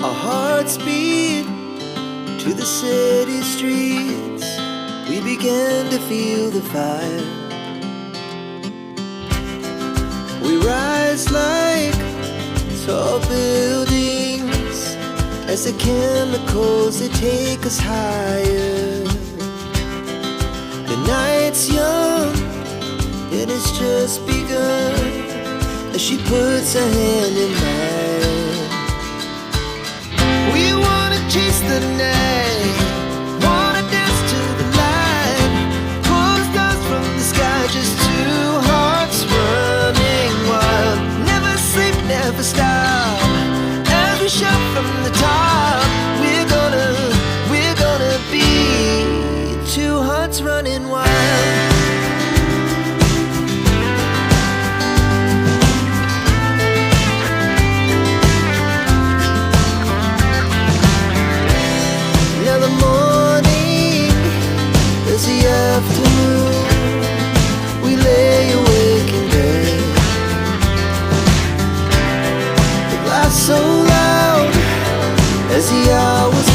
Our hearts beat to the city streets. We began to feel the fire. We rise like tall buildings as the chemicals, they take us higher. The night's young and it's just begun as she puts her hand in mine. We wanna chase the night, wanna dance to the light, pull stars from the sky, just two hearts running wild. Never sleep, never stop, as we shout from the top. We're gonna be two hearts running wild. Now the morning is the afternoon. We lay awake in bed. The glass so loud as the hours